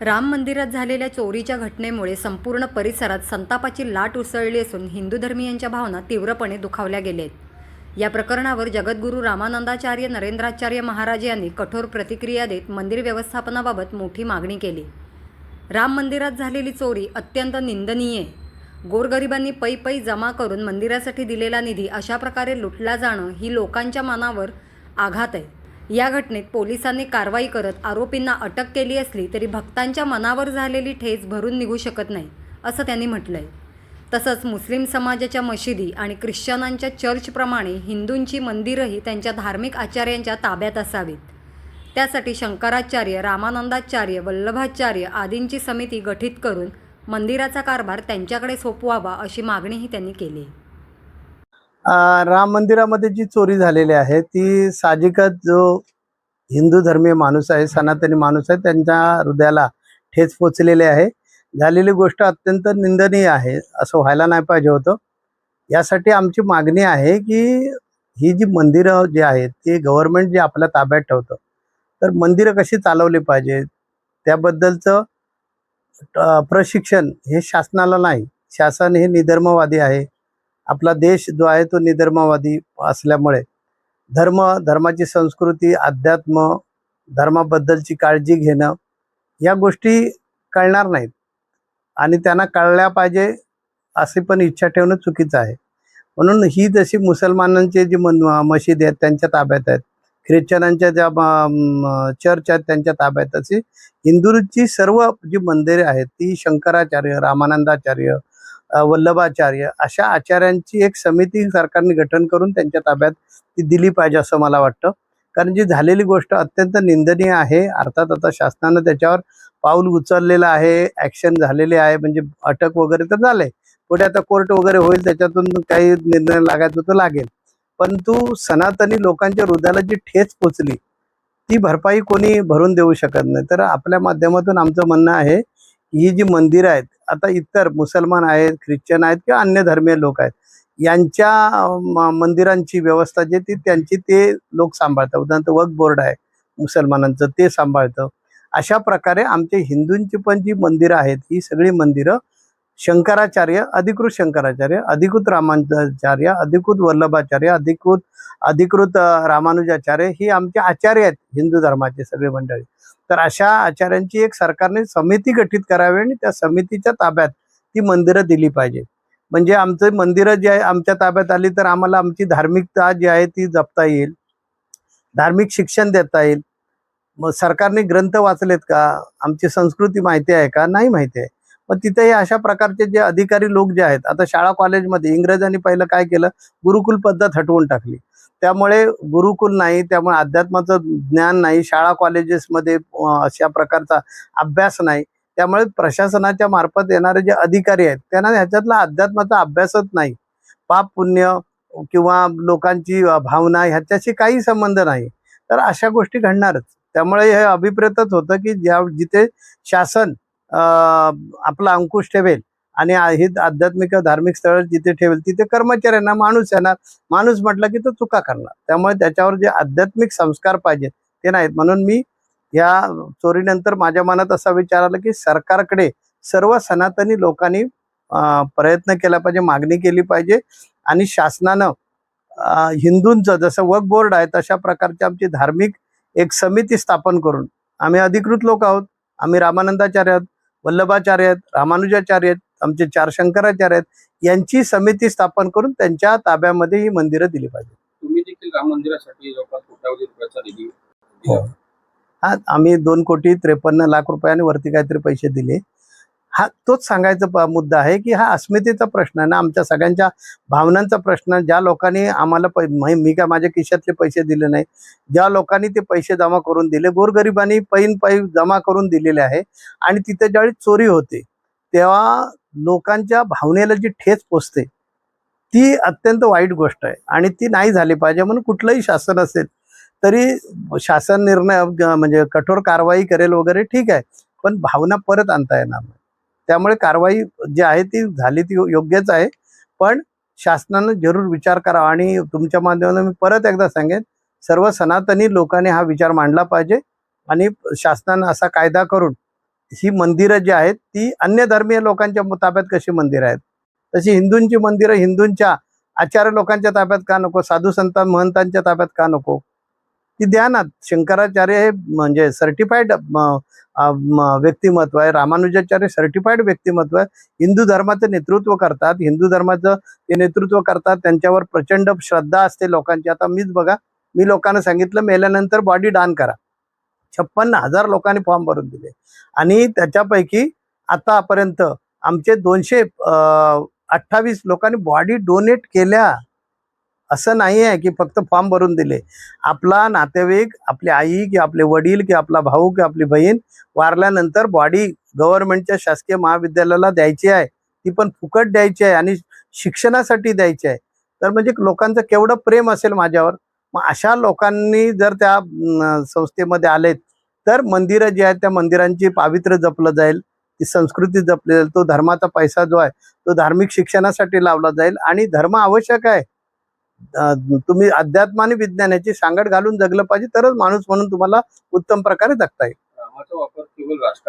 राम मंदिरात झालेल्या चोरीच्या घटनेमुळे संपूर्ण परिसरात संतापाची लाट उसळली असून हिंदू धर्मीयांच्या भावना तीव्रपणे दुखावल्या गेलेत। या प्रकरणावर जगद्गुरू रामानंदाचार्य नरेंद्राचार्य महाराज यांनी कठोर प्रतिक्रिया देत मंदिर व्यवस्थापनाबाबत मोठी मागणी केली। राम मंदिरात झालेली चोरी अत्यंत निंदनीय आहे। गोरगरिबांनी पै जमा करून मंदिरासाठी दिलेला निधी अशा प्रकारे लुटला जाणं ही लोकांच्या मनावर आघात आहे। या घटनेत पोलिसांनी कारवाई करत आरोपींना अटक केली असली तरी भक्तांच्या मनावर झालेली ठेच भरून निघू शकत नाही, असं त्यांनी म्हटलंय। तसंच मुस्लिम समाजाच्या मशिदी आणि ख्रिश्चनांच्या चर्चप्रमाणे हिंदूंची मंदिरही त्यांच्या धार्मिक आचार्यांच्या ताब्यात असावीत। त्यासाठी शंकराचार्य, रामानंदाचार्य, वल्लभाचार्य आदींची समिती गठीत करून मंदिराचा कारभार त्यांच्याकडे सोपवावा अशी मागणीही त्यांनी केली। राम मंदिरामध्ये जी चोरी झालेली आहे ती साहजिकच जो हिंदू धर्मीय माणूस आहे, सनातनी माणूस आहे, त्यांच्या हृदयाला ठेच पोचलेली आहे। झालेली गोष्ट अत्यंत निंदनीय आहे, असं व्हायला नाही पाहिजे होतं। यासाठी आमची मागणी आहे की ही जी मंदिरं जी आहेत ती गव्हर्नमेंट जे आपल्या ताब्यात ठेवतं, तर मंदिरं कशी चालवली पाहिजे त्याबद्दलचं प्रशिक्षण हे शासनाला नाही। शासन हे निधर्मवादी आहे। आपला देश जो आहे तो निधर्मवादी असल्यामुळे धर्माची संस्कृती, अध्यात्म, धर्माबद्दलची काळजी घेणं या गोष्टी कळणार नाहीत आणि त्यांना कळल्या पाहिजे अशी पण इच्छा ठेवणं चुकीचं आहे। म्हणून ही जशी मुसलमानांचे जी मशीद आहेत त्यांच्या ताब्यात आहेत, ख्रिश्चनांच्या ज्या चर्च आहेत त्यांच्या ताब्यात, अशी हिंदूंची सर्व जी मंदिरे आहेत ती शंकराचार्य, रामानंदाचार्य, वल्लभाचार्य अशा आचार्यांची एक समिती सरकारने गठन करून त्यांच्या ताब्यात ती दिली पाहिजे असं मला वाटतं। कारण जी झालेली गोष्ट अत्यंत निंदनीय आहे। अर्थात आता शासनानं त्याच्यावर पाऊल उचललेलं आहे, ॲक्शन झालेले आहे, म्हणजे अटक वगैरे तर झाले, पुढे आता कोर्ट वगैरे होईल, त्याच्यातून काही निर्णय लागायचा तो लागेल। परंतु सनातनी लोकांच्या हृदयाला जी ठेच पोचली ती भरपाई कोणी भरून देऊ शकत नाही। तर आपल्या माध्यमातून आमचं म्हणणं आहे ही जी मंदिरं आहेत, आता इतर मुसलमान आहेत, ख्रिश्चन आहेत किंवा अन्य धर्मीय लोक आहेत, यांच्या मंदिरांची व्यवस्था जी ती त्यांची ते लोक सांभाळतात। उदाहरणार्थ वक्फ बोर्ड आहे मुसलमानांचं, ते सांभाळतं। अशा प्रकारे आमचे हिंदूंची पण जी मंदिरं आहेत ही सगळी मंदिरं शंकराचार्य, अधिकृत रामानुजाचार्य, अधिकृत वल्लभाचार्य, अधिकृत रामानुजाचार्य ही आमचे आचार्य आहेत हिंदू धर्माचे सगळे मंडळी। तर अशा आचार्यांची एक सरकारने समिती गठीत करावी आणि त्या समितीच्या ताब्यात ती मंदिरं दिली पाहिजे। म्हणजे आमचं मंदिरं जी आहे आमच्या ताब्यात आली तर आम्हाला आमची धार्मिकता जी आहे ती जपता येईल, धार्मिक शिक्षण देता येईल। मग सरकारने ग्रंथ वाचलेत का, आमची संस्कृती माहिती आहे का, नाही माहिती आहे। मग तिथे अशा प्रकारचे जे अधिकारी लोक जे आहेत, आता शाळा कॉलेजमध्ये इंग्रजांनी पहिलं काय केलं, गुरुकुल पद्धत हटवून टाकली। त्यामुळे गुरुकुल नाही, त्यामुळे अध्यात्माचं ज्ञान नाही, शाळा कॉलेजेसमध्ये अशा प्रकारचा अभ्यास नाही। त्यामुळे प्रशासनाच्या मार्फत येणारे जे अधिकारी आहेत त्यांना ह्याच्यातला अध्यात्माचा अभ्यासच नाही। पाप पुण्य किंवा लोकांची भावना ह्याच्याशी काही संबंध नाही, तर अशा गोष्टी घडणारच। त्यामुळे हे अभिप्रेतच होतं की जिथे शासन आपला अंकुश ठेवेल आणि हे आध्यात्मिक धार्मिक स्थळ जिथे ठेवेल तिथे कर्मचाऱ्यांना माणूस येणार, माणूस म्हटलं की तो चुका करणार। त्यामुळे त्याच्यावर जे आध्यात्मिक संस्कार पाहिजेत ते नाहीत। म्हणून मी या चोरीनंतर माझ्या मनात असा विचार आला की सरकारकडे सर्व सनातनी लोकांनी प्रयत्न केला पाहिजे, मागणी केली पाहिजे आणि शासनानं हिंदूंचं जसं वक्फ बोर्ड आहे तशा प्रकारची आमची धार्मिक एक समिती स्थापन करून, आम्ही अधिकृत लोक आहोत, आम्ही रामानंदाचार्य आहेत, वल्लभाचार्य आहेत, रामानुजाचार्य आहेत, आमचे 4 शंकराचार्य आहेत, यांची समिती स्थापन करून त्यांच्या ताब्यामध्ये ही मंदिरं दिली पाहिजे। तुम्ही देखील राम मंदिरासाठी जवळपास कोट्यावधी रुपयाचा निधी दिला। हा, आम्ही 2,53,00,00,000 रुपयांनी वरती काहीतरी पैसे दिले। हा तोच सांगायचा मुद्दा आहे की हा अस्मितेचा प्रश्न आहे ना, आमच्या सगळ्यांच्या भावनांचा प्रश्न। ज्या लोकांनी आम्हाला मी काय माझ्या खिशातले पैसे दिले नाही, ज्या लोकांनी ते पैसे जमा करून दिले, गोरगरिबांनी पै जमा करून दिलेले आहे आणि तिथे ज्यावेळी चोरी होते तेव्हा लोकांच्या भावनेला जी ठेच पोचते ती अत्यंत वाईट गोष्ट आहे आणि ती नाही झाली पाहिजे। म्हणून कुठलंही शासन असेल तरी शासन निर्णय म्हणजे कठोर कारवाई करेल वगैरे, ठीक आहे, पण भावना परत आणता येणार नाही। त्यामुळे कारवाई जी आहे ती झाली ती योग्यच आहे, पण शासनानं जरूर विचार करावा। आणि तुमच्या माध्यमातून मी परत एकदा सांगेन, सर्व सनातनी लोकांनी हा विचार मांडला पाहिजे आणि शासनानं असा कायदा करून ही मंदिरं जी आहेत ती अन्य धर्मीय लोकांच्या ताब्यात कशी मंदिरं आहेत, तशी हिंदूंची मंदिरं हिंदूंच्या आचार्य लोकांच्या ताब्यात का नको, साधू संत महंतांच्या ताब्यात का नको? ती द्या ना. शंकराचार्य हे म्हणजे सर्टिफाईड व्यक्तिमत्व आहे, रामानुजाचार्य सर्टिफाईड व्यक्तिमत्व आहे. हिंदू धर्माचं नेतृत्व करतात, हिंदू धर्माचं ते नेतृत्व करतात. त्यांच्यावर प्रचंड श्रद्धा असते लोकांची. आता मीच बघा, मी लोकांना सांगितलं मेल्यानंतर बॉडी दान करा. 56,000 लोकांनी फॉर्म भरून दिले आणि त्याच्यापैकी आतापर्यंत आमचे 228 लोकांनी बॉडी डोनेट केल्या. असं नाही आहे की फक्त फॉर्म भरून दिले. आपला नातेवाईक, आपली आई की आपले वडील की आपला भाऊ की आपली बहीण वारल्यानंतर बॉडी गव्हर्नमेंटच्या शासकीय महाविद्यालयाला द्यायची आहे, ती पण फुकट द्यायची आहे आणि शिक्षणासाठी द्यायची आहे. तर म्हणजे लोकांचं केवढं प्रेम असेल माझ्यावर. मग अशा लोकांनी जर त्या संस्थेमध्ये आलेत तर मंदिरं जी आहेत त्या मंदिरांची पावित्र्य जपलं जाईल, ती संस्कृती जपली जाईल. तो धर्माचा पैसा जो आहे तो धार्मिक शिक्षणासाठी लावला जाईल आणि धर्म आवश्यक आहे. तुम्ही अध्यात्म आणि विज्ञानाची सांगड घालून जगलं पाहिजे, तरच माणूस म्हणून तुम्हाला उत्तम प्रकारे जगता येईल. रामाचा वापर केवळ राजकारण